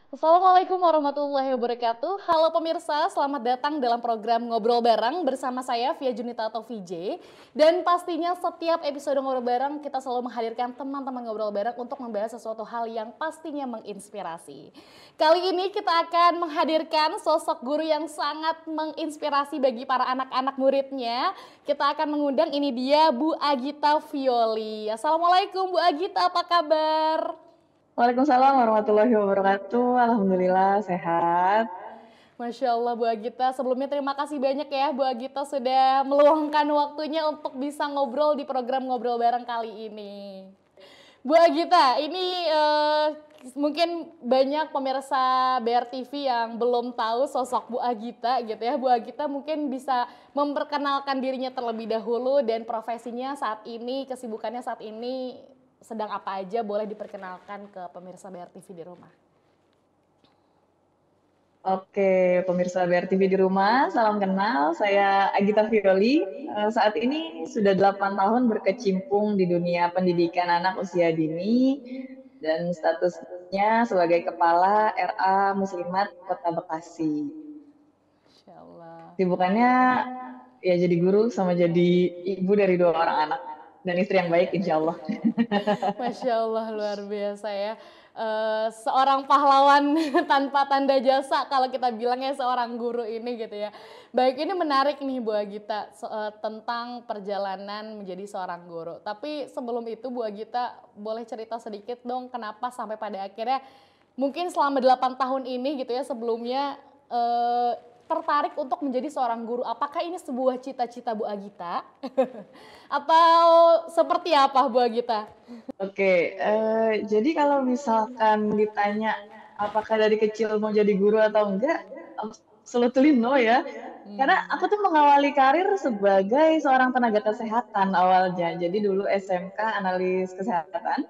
Assalamualaikum warahmatullahi wabarakatuh. Halo pemirsa, selamat datang dalam program Ngobrol Bareng bersama saya Via Junita atau VJ. Dan pastinya setiap episode Ngobrol Bareng kita selalu menghadirkan teman-teman Ngobrol Bareng untuk membahas sesuatu hal yang pastinya menginspirasi. Kali ini kita akan menghadirkan sosok guru yang sangat menginspirasi bagi para anak-anak muridnya. Kita akan mengundang, ini dia Bu Agita Violi. Assalamualaikum Bu Agita, apa kabar? Waalaikumsalam warahmatullahi wabarakatuh. Alhamdulillah sehat. Masya Allah Bu Agita, sebelumnya terima kasih banyak ya Bu Agita sudah meluangkan waktunya untuk bisa ngobrol di program Ngobrol Bareng kali ini. Bu Agita, ini mungkin banyak pemirsa BRTV yang belum tahu sosok Bu Agita gitu ya. Bu Agita mungkin bisa memperkenalkan dirinya terlebih dahulu dan profesinya saat ini, kesibukannya saat ini sedang apa aja, boleh diperkenalkan ke pemirsa BRTV di rumah. Oke, pemirsa BRTV di rumah, salam kenal. Saya Agita Violi. Saat ini sudah 8 tahun berkecimpung di dunia pendidikan anak usia dini dan statusnya sebagai Kepala RA Muslimat Kota Bekasi. Masya Allah. Sibukannya ya jadi guru sama jadi ibu dari 2 orang anak dan istri yang baik insya Allah. Masya Allah, luar biasa ya. Seorang pahlawan tanpa tanda jasa kalau kita bilangnya seorang guru ini gitu ya. Baik, ini menarik nih Bu Agita tentang perjalanan menjadi seorang guru. Tapi sebelum itu Bu Agita boleh cerita sedikit dong kenapa sampai pada akhirnya mungkin selama 8 tahun ini gitu ya sebelumnya tertarik untuk menjadi seorang guru. Apakah ini sebuah cita-cita Bu Agita? Atau seperti apa Bu Agita? Oke, jadi kalau misalkan ditanya apakah dari kecil mau jadi guru atau enggak, absolutely no ya. Karena aku tuh mengawali karir sebagai seorang tenaga kesehatan awalnya. Jadi dulu SMK analis kesehatan.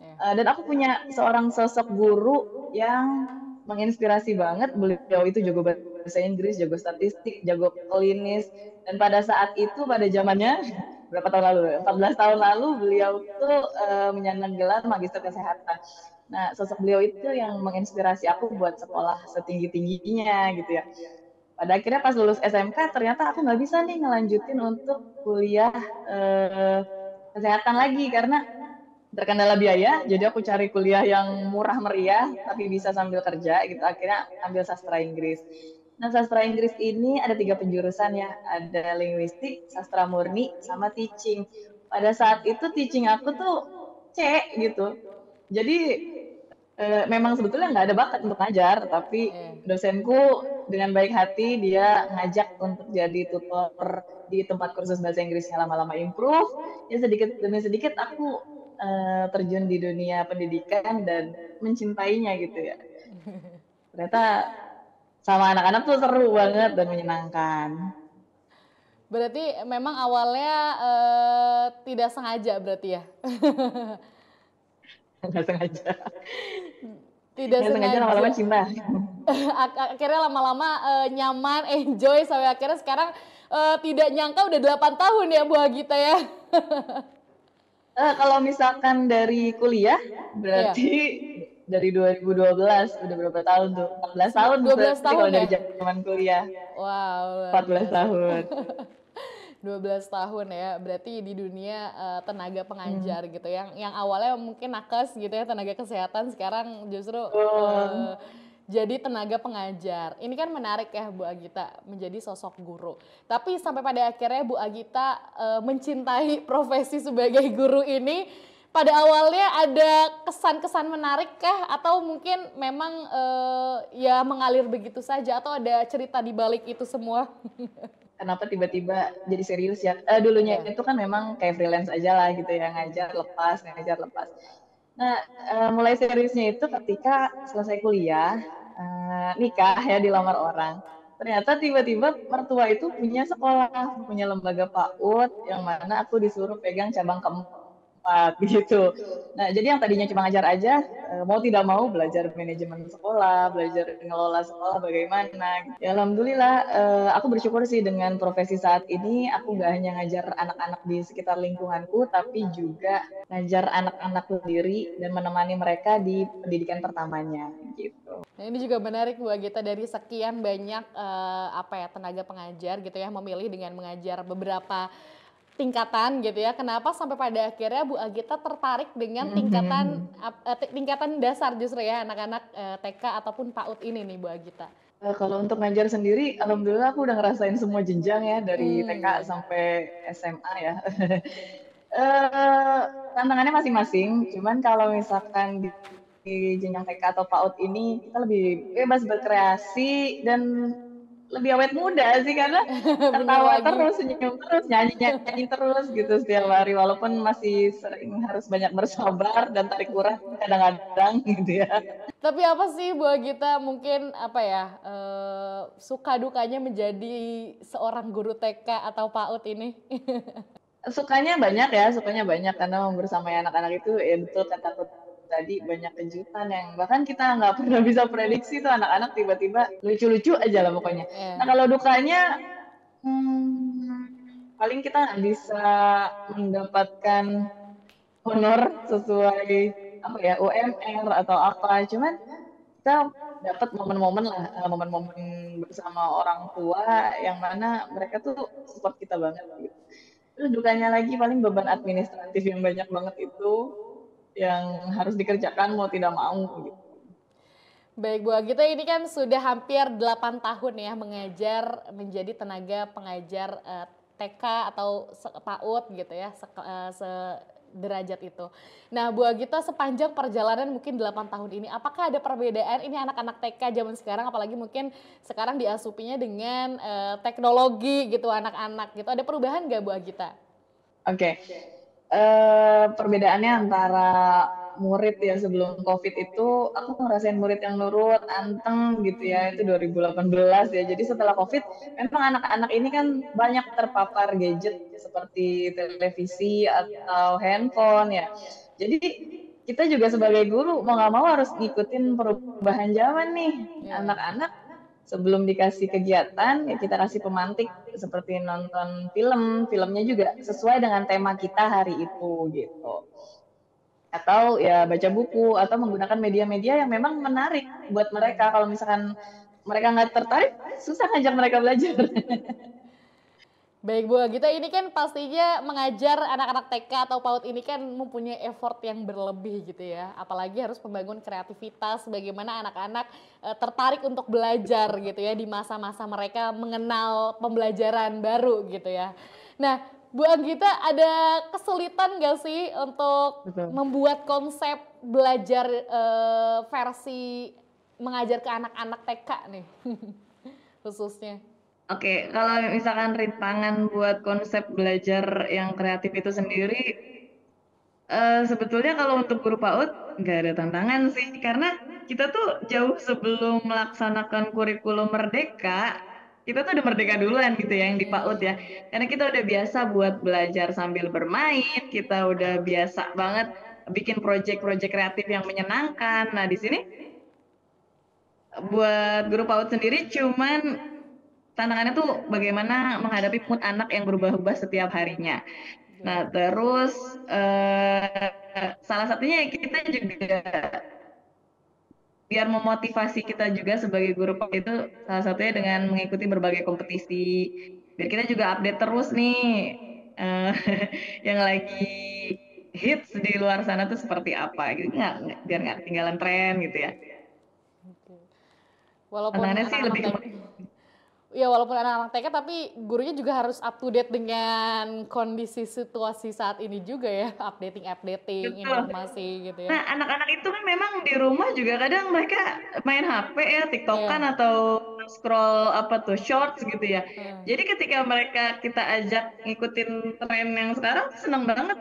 Ya. Dan aku punya seorang sosok guru yang menginspirasi banget. Beliau itu jago bahasa Inggris, jago statistik, jago klinis. Dan pada saat itu, pada zamannya, berapa tahun lalu? 14 tahun lalu, beliau tuh menyandang gelar Magister Kesehatan. Nah, sosok beliau itu yang menginspirasi aku buat sekolah setinggi-tingginya gitu ya. Pada akhirnya pas lulus SMK, ternyata aku nggak bisa nih ngelanjutin untuk kuliah kesehatan lagi karena terkendala biaya, jadi aku cari kuliah yang murah meriah, tapi bisa sambil kerja gitu. Akhirnya ambil sastra Inggris. Nah, sastra Inggris ini ada 3 penjurusan ya, ada linguistik, sastra murni, sama teaching. Pada saat itu teaching aku tuh C gitu. Jadi memang sebetulnya nggak ada bakat untuk ngajar, tapi dosenku dengan baik hati dia ngajak untuk jadi tutor di tempat kursus bahasa Inggrisnya lama-lama improve. Ya sedikit demi sedikit aku terjun di dunia pendidikan dan mencintainya gitu ya. Ternyata sama anak-anak tuh seru banget dan menyenangkan. Berarti memang awalnya tidak sengaja berarti ya? Nggak sengaja. Tidak Nggak sengaja sengaja. lama-lama cinta. Akhirnya lama-lama nyaman, enjoy sampai akhirnya sekarang tidak nyangka udah 8 tahun ya Bu Agita ya. Kalau misalkan dari kuliah, Iya. berarti dari 2012, udah berapa tahun tuh? 14 tahun 12 berarti tahun kalau ya? dari zaman kuliah. Wow, luar 14 biasa. tahun. 12 tahun ya, berarti di dunia tenaga Hmm. pengajar gitu. Yang awalnya mungkin nakes gitu ya, tenaga kesehatan, sekarang justru Betul. jadi tenaga pengajar. Ini kan menarik ya Bu Agita menjadi sosok guru. Tapi sampai pada akhirnya Bu Agita mencintai profesi sebagai guru ini. Pada awalnya ada kesan-kesan menarik kah? Atau mungkin memang ya mengalir begitu saja? Atau ada cerita di balik itu semua? Kenapa tiba-tiba jadi serius ya? Dulunya Ya. itu kan memang kayak freelance aja lah gitu ya, ngajar lepas, ngajar lepas. Nah, mulai seriusnya itu ketika selesai kuliah, nikah ya dilamar orang. Ternyata tiba-tiba mertua itu punya sekolah, punya lembaga PAUD, yang mana aku disuruh pegang cabang keempat 4 gitu. Nah, jadi yang tadinya cuma ngajar aja, mau tidak mau belajar manajemen sekolah, belajar ngelola sekolah bagaimana. Ya alhamdulillah, aku bersyukur sih dengan profesi saat ini, aku nggak hanya ngajar anak-anak di sekitar lingkunganku, tapi juga ngajar anak-anak sendiri dan menemani mereka di pendidikan pertamanya gitu. Nah, ini juga menarik Bu Agita, dari sekian banyak apa ya, tenaga pengajar gitu ya, memilih dengan mengajar beberapa tingkatan gitu ya. Kenapa sampai pada akhirnya Bu Agita tertarik dengan tingkatan tingkatan dasar justru ya, anak-anak TK ataupun PAUD ini nih Bu Agita? Kalau untuk ngajar sendiri, alhamdulillah aku udah ngerasain semua jenjang ya, dari TK Iya. sampai SMA ya. Tantangannya masing-masing, cuman kalau misalkan di jenjang TK atau PAUD ini, kita lebih bebas berkreasi dan lebih awet muda sih, karena Bener ketawa lagi. terus, senyum terus, nyanyi-nyanyi terus gitu setiap hari, walaupun masih sering harus banyak bersabar dan tarik urat kadang-kadang gitu ya. Tapi apa sih Bu Agita mungkin apa ya, suka dukanya menjadi seorang guru TK atau PAUD ini? Sukanya banyak karena membersamai anak-anak itu ya betul kataku tadi, banyak kejutan yang bahkan kita nggak pernah bisa prediksi tuh, anak-anak tiba-tiba lucu-lucu aja lah pokoknya. Nah, Iya. kalau dukanya, paling kita nggak bisa mendapatkan honor sesuai apa ya, UMR atau apa, cuman kita dapat momen-momen lah, momen-momen bersama orang tua yang mana mereka tuh support kita banget gitu. Terus dukanya lagi paling beban administratif yang banyak banget itu, yang harus dikerjakan mau tidak mau gitu. Baik Bu Agita, ini kan sudah hampir 8 tahun ya mengajar, menjadi tenaga pengajar TK atau PAUD gitu ya, sederajat itu. Nah Bu Agita, sepanjang perjalanan mungkin 8 tahun ini, apakah ada perbedaan ini anak-anak TK zaman sekarang, apalagi mungkin sekarang diasupinya dengan teknologi gitu anak-anak gitu, ada perubahan nggak Bu Agita? Oke, perbedaannya antara murid ya sebelum COVID itu, aku ngerasain murid yang nurut, anteng gitu ya, itu 2018 ya. Jadi setelah COVID, memang anak-anak ini kan banyak terpapar gadget seperti televisi atau handphone ya. Jadi kita juga sebagai guru mau nggak mau harus ngikutin perubahan zaman nih. Ya. Anak-anak sebelum dikasih kegiatan, ya kita kasih pemantik seperti nonton film, filmnya juga sesuai dengan tema kita hari itu gitu. Atau ya baca buku atau menggunakan media-media yang memang menarik buat mereka. Kalau misalkan mereka nggak tertarik, susah ngajak mereka belajar. Baik Bu Agita, ini kan pastinya mengajar anak-anak TK atau PAUD ini kan mempunyai effort yang berlebih gitu ya. Apalagi harus membangun kreativitas, bagaimana anak-anak tertarik untuk belajar gitu ya di masa-masa mereka mengenal pembelajaran baru gitu ya. Nah Bu Agita, ada kesulitan nggak sih untuk Betul. membuat konsep belajar versi mengajar ke anak-anak TK nih khususnya? Oke, kalau misalkan rintangan buat konsep belajar yang kreatif itu sendiri, sebetulnya kalau untuk guru PAUD nggak ada tantangan sih, karena kita tuh jauh sebelum melaksanakan kurikulum merdeka, kita tuh udah merdeka duluan gitu ya yang di PAUD ya. Karena kita udah biasa buat belajar sambil bermain, kita udah biasa banget bikin proyek-proyek kreatif yang menyenangkan. Nah, di sini buat guru PAUD sendiri cuman tantangannya tuh bagaimana menghadapi mood anak yang berubah-ubah setiap harinya. Nah, terus salah satunya kita juga biar memotivasi kita juga sebagai guru PAUD itu salah satunya dengan mengikuti berbagai kompetisi. Biar kita juga update terus nih eh, yang lagi hits di luar sana tuh seperti apa gitu, biar nggak ketinggalan tren gitu ya. Walaupun Tantangannya sih anak-anak lebih TK, ya walaupun anak-anak TK tapi gurunya juga harus up to date dengan kondisi situasi saat ini juga ya, updating betul. informasi gitu ya. Nah, anak-anak itu kan memang di rumah juga kadang mereka main HP ya, TikTokan Iya. atau scroll apa tuh, shorts gitu ya. Heeh. Jadi ketika mereka kita ajak ngikutin tren yang sekarang, seneng banget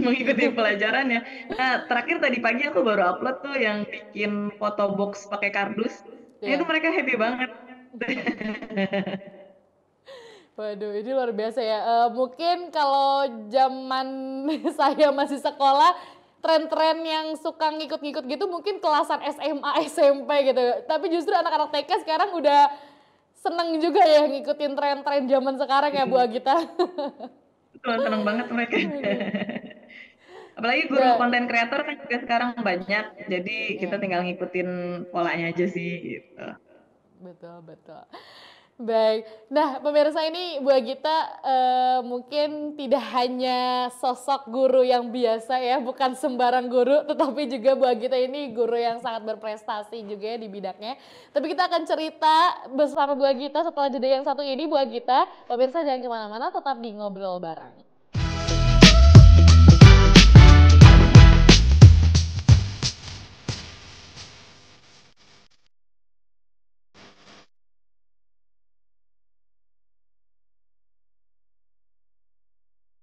mengikuti pelajarannya. Nah, terakhir tadi pagi aku baru upload tuh yang bikin foto box pakai kardus. Nah, itu Iya. mereka happy banget. Waduh, ini luar biasa ya. Mungkin kalau zaman saya masih sekolah, tren-tren yang suka ngikut-ngikut gitu mungkin kelasan SMA, SMP gitu. Tapi justru anak-anak TK sekarang udah seneng juga ya ngikutin tren-tren zaman sekarang ya Bu Iya, Agita. betul, seneng banget mereka. Aduh. Apalagi guru Nah, konten kreator kan juga sekarang banyak, jadi kita mm-mm. tinggal ngikutin polanya aja sih gitu. Betul, betul. Baik. Nah, pemirsa ini Bu Agita mungkin tidak hanya sosok guru yang biasa ya, bukan sembarang guru, tetapi juga Bu Agita ini guru yang sangat berprestasi juga ya di bidangnya. Tapi kita akan cerita bersama Bu Agita setelah jeda yang satu ini, Bu Agita. Pemirsa jangan kemana-mana, tetap di Ngobrol Bareng.